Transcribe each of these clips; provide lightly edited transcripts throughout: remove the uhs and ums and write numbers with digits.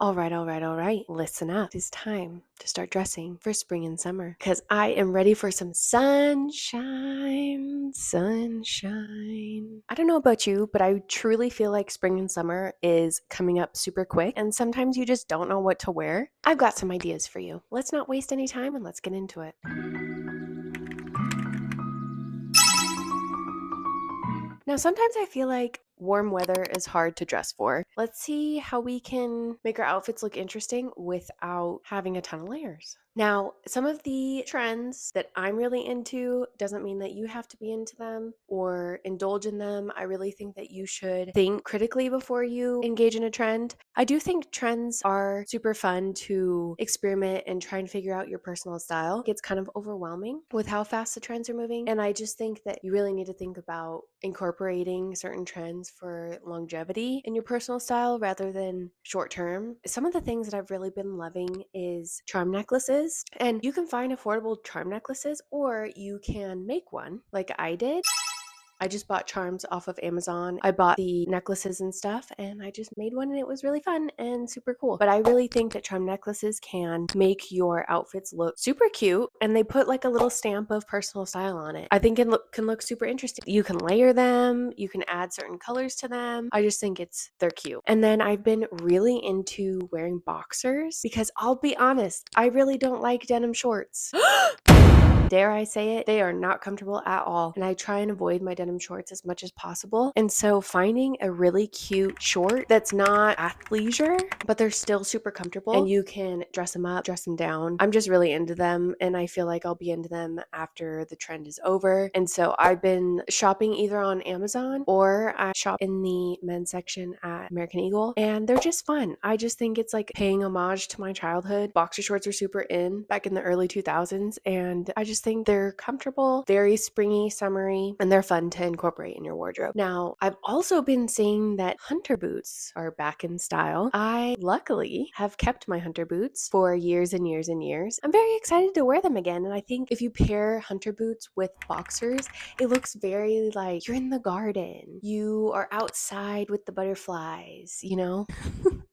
All right. Listen up. It's time to start dressing for spring and summer because I am ready for some sunshine. Sunshine. I don't know about you, but I truly feel like spring and summer is coming up super quick, and sometimes you just don't know what to wear. I've got some ideas for you. Let's not waste any time and let's get into it. Now, sometimes I feel like warm weather is hard to dress for. Let's see how we can make our outfits look interesting without having a ton of layers. Now, some of the trends that I'm really into doesn't mean that you have to be into them or indulge in them. I really think that you should think critically before you engage in a trend. I do think trends are super fun to experiment and try and figure out your personal style. It gets kind of overwhelming with how fast the trends are moving. And I just think that you really need to think about incorporating certain trends for longevity in your personal style rather than short term. Some of the things that I've really been loving is charm necklaces. And you can find affordable charm necklaces or you can make one like I did. I just bought charms off of Amazon. I bought the necklaces and stuff, and I just made one, and it was really fun and super cool. But I really think that charm necklaces can make your outfits look super cute, and they put like a little stamp of personal style on it. I think it can look super interesting. You can layer them, you can add certain colors to them. I just think they're cute. And then I've been really into wearing boxers because I'll be honest, I really don't like denim shorts. Dare I say it, they are not comfortable at all. And I try and avoid my denim shorts as much as possible. And so finding a really cute short that's not athleisure, but they're still super comfortable and you can dress them up, dress them down. I'm just really into them. And I feel like I'll be into them after the trend is over. And so I've been shopping either on Amazon or I shop in the men's section at American Eagle. And they're just fun. I just think it's like paying homage to my childhood. Boxer shorts were super in back in the early 2000s. And I just think they're comfortable, very springy, summery, and they're fun to incorporate in your wardrobe. Now, I've also been seeing that hunter boots are back in style. I luckily have kept my hunter boots for years and years and years. I'm very excited to wear them again. And I think if you pair hunter boots with boxers, it looks very like you're in the garden. You are outside with the butterflies,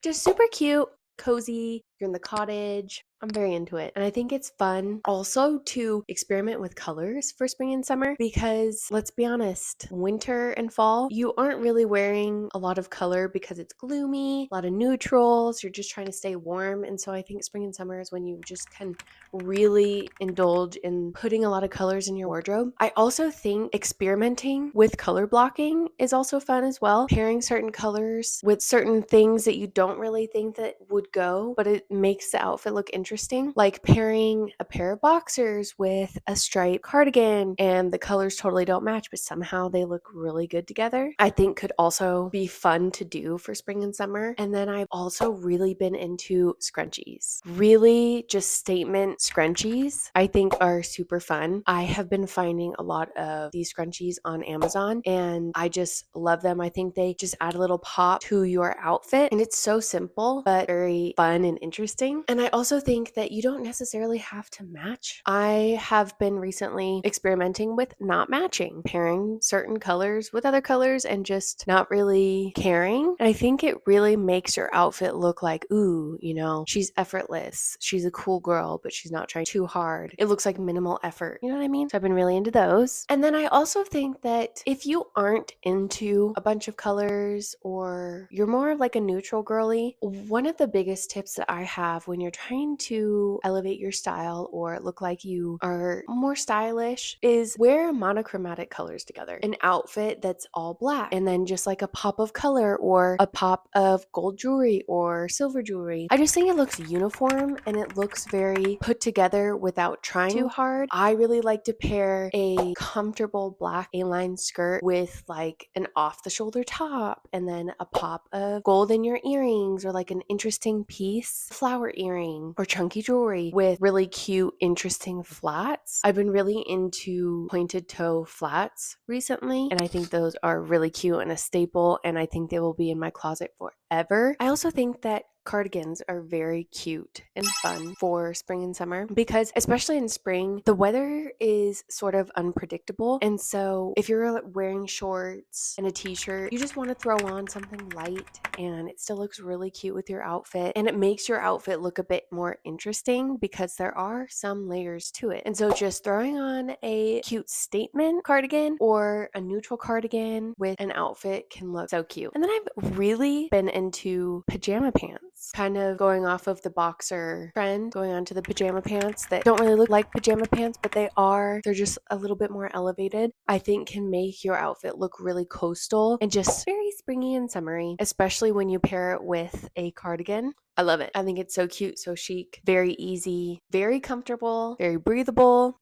Just super cute, cozy. You're in the cottage. I'm very into it. And I think it's fun also to experiment with colors for spring and summer because let's be honest, winter and fall, you aren't really wearing a lot of color because it's gloomy, a lot of neutrals, you're just trying to stay warm. And so I think spring and summer is when you just can really indulge in putting a lot of colors in your wardrobe. I also think experimenting with color blocking is also fun as well. Pairing certain colors with certain things that you don't really think that would go, but it makes the outfit look interesting, like pairing a pair of boxers with a striped cardigan and the colors totally don't match, but somehow they look really good together. I think could also be fun to do for spring and summer. And then I've also really been into scrunchies. Really just statement scrunchies I think are super fun. I have been finding a lot of these scrunchies on Amazon and I just love them. I think they just add a little pop to your outfit and it's so simple but very fun and interesting. And I also think that you don't necessarily have to match. I have been recently experimenting with not matching, pairing certain colors with other colors and just not really caring. And I think it really makes your outfit look like, ooh, she's effortless. She's a cool girl, but she's not trying too hard. It looks like minimal effort. You know what I mean? So I've been really into those. And then I also think that if you aren't into a bunch of colors or you're more of like a neutral girly, one of the biggest tips that I have when you're trying to elevate your style or look like you are more stylish is wear monochromatic colors together. An outfit that's all black and then just like a pop of color or a pop of gold jewelry or silver jewelry. I just think it looks uniform and it looks very put together without trying too hard. I really like to pair a comfortable black A-line skirt with like an off-the-shoulder top and then a pop of gold in your earrings or like an interesting piece, flower earring or chunky jewelry with really cute, interesting flats. I've been really into pointed toe flats recently, and I think those are really cute and a staple, and I think they will be in my closet forever. I also think that cardigans are very cute and fun for spring and summer because, especially in spring, the weather is sort of unpredictable. And so, if you're wearing shorts and a t shirt, you just want to throw on something light and it still looks really cute with your outfit. And it makes your outfit look a bit more interesting because there are some layers to it. And so, just throwing on a cute statement cardigan or a neutral cardigan with an outfit can look so cute. And then I've really been into pajama pants, kind of going off of the boxer trend, going on to the pajama pants that don't really look like pajama pants, but they're just a little bit more elevated. I think can make your outfit look really coastal and just very springy and summery, especially when you pair it with a cardigan. I love it. I think it's so cute, so chic, very easy, very comfortable, very breathable.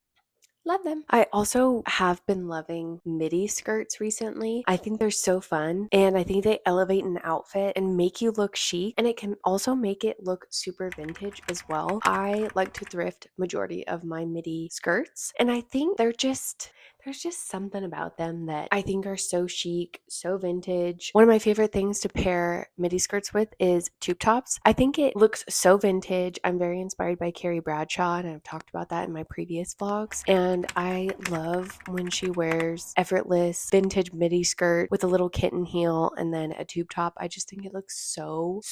Love them. I also have been loving midi skirts recently. I think they're so fun and I think they elevate an outfit and make you look chic, and it can also make it look super vintage as well. I like to thrift majority of my midi skirts and I think there's just something about them that I think are so chic, so vintage. One of my favorite things to pair midi skirts with is tube tops. I think it looks so vintage. I'm very inspired by Carrie Bradshaw, and I've talked about that in my previous vlogs. And I love when she wears effortless vintage midi skirt with a little kitten heel and then a tube top. I just think it looks so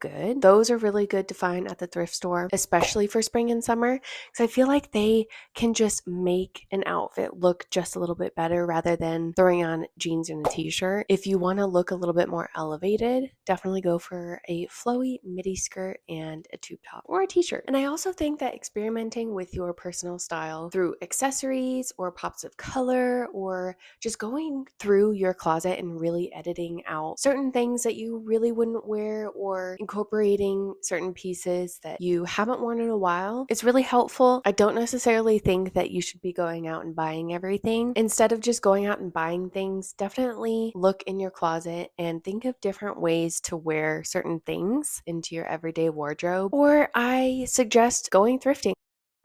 good. Those are really good to find at the thrift store, especially for spring and summer, because I feel like they can just make an outfit look just a little bit better rather than throwing on jeans and a t-shirt. If you want to look a little bit more elevated, definitely go for a flowy midi skirt and a tube top or a t-shirt. And I also think that experimenting with your personal style through accessories or pops of color or just going through your closet and really editing out certain things that you really wouldn't wear or incorporating certain pieces that you haven't worn in a while, it's really helpful. I don't necessarily think that you should be going out and buying everything. Instead of just going out and buying things, definitely look in your closet and think of different ways to wear certain things into your everyday wardrobe. Or I suggest going thrifting.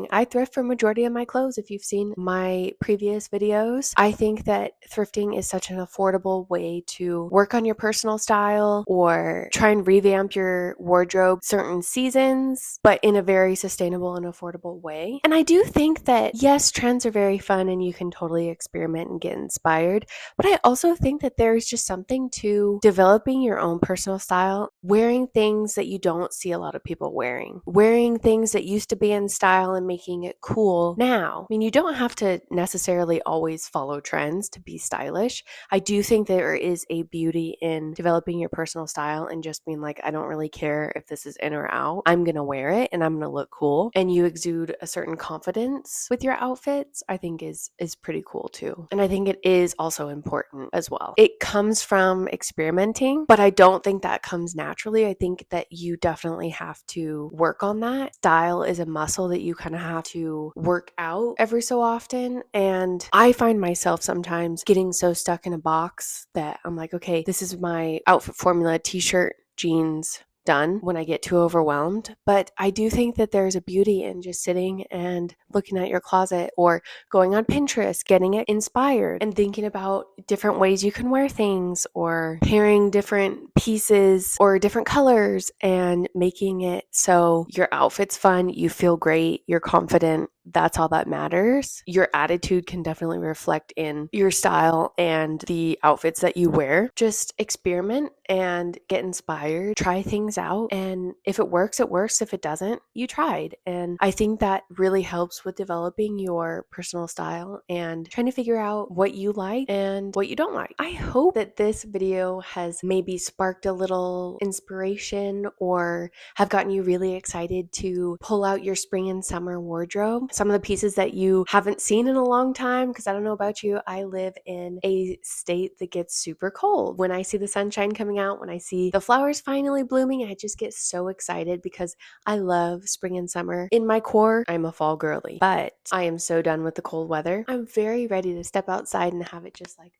I thrift for majority of my clothes. If you've seen my previous videos, I think that thrifting is such an affordable way to work on your personal style or try and revamp your wardrobe certain seasons, but in a very sustainable and affordable way. And I do think that, yes, trends are very fun and you can totally experiment and get inspired, but I also think that there's just something to developing your own personal style, wearing things that you don't see a lot of people wearing things that used to be in style and making it cool now. I mean, you don't have to necessarily always follow trends to be stylish. I do think there is a beauty in developing your personal style and just being like, I don't really care if this is in or out. I'm going to wear it and I'm going to look cool. And you exude a certain confidence with your outfits, I think is pretty cool too. And I think it is also important as well. It comes from experimenting, but I don't think that comes naturally. I think that you definitely have to work on that. Style is a muscle that you kind of have to work out every so often. And I find myself sometimes getting so stuck in a box that I'm like, okay, this is my outfit formula: t-shirt, jeans, done, when I get too overwhelmed. But I do think that there's a beauty in just sitting and looking at your closet or going on Pinterest, getting it inspired and thinking about different ways you can wear things or pairing different pieces or different colors and making it so your outfit's fun, you feel great, you're confident. That's all that matters. Your attitude can definitely reflect in your style and the outfits that you wear. Just experiment and get inspired, try things out. And if it works, it works. If it doesn't, you tried. And I think that really helps with developing your personal style and trying to figure out what you like and what you don't like. I hope that this video has maybe sparked a little inspiration or have gotten you really excited to pull out your spring and summer wardrobe. Some of the pieces that you haven't seen in a long time, because I don't know about you, I live in a state that gets super cold. When I see the sunshine coming out, when I see the flowers finally blooming, I just get so excited because I love spring and summer. In my core, I'm a fall girly, but I am so done with the cold weather. I'm very ready to step outside and have it just like,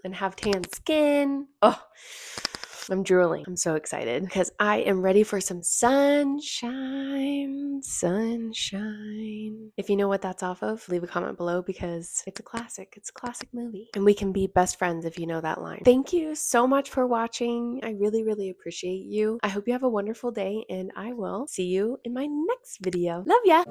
and have tan skin. Oh, I'm drooling. I'm so excited because I am ready for some sunshine. Sunshine. If you know what that's off of, leave a comment below because it's a classic. It's a classic movie. And we can be best friends if you know that line. Thank you so much for watching. I really, really appreciate you. I hope you have a wonderful day and I will see you in my next video. Love ya!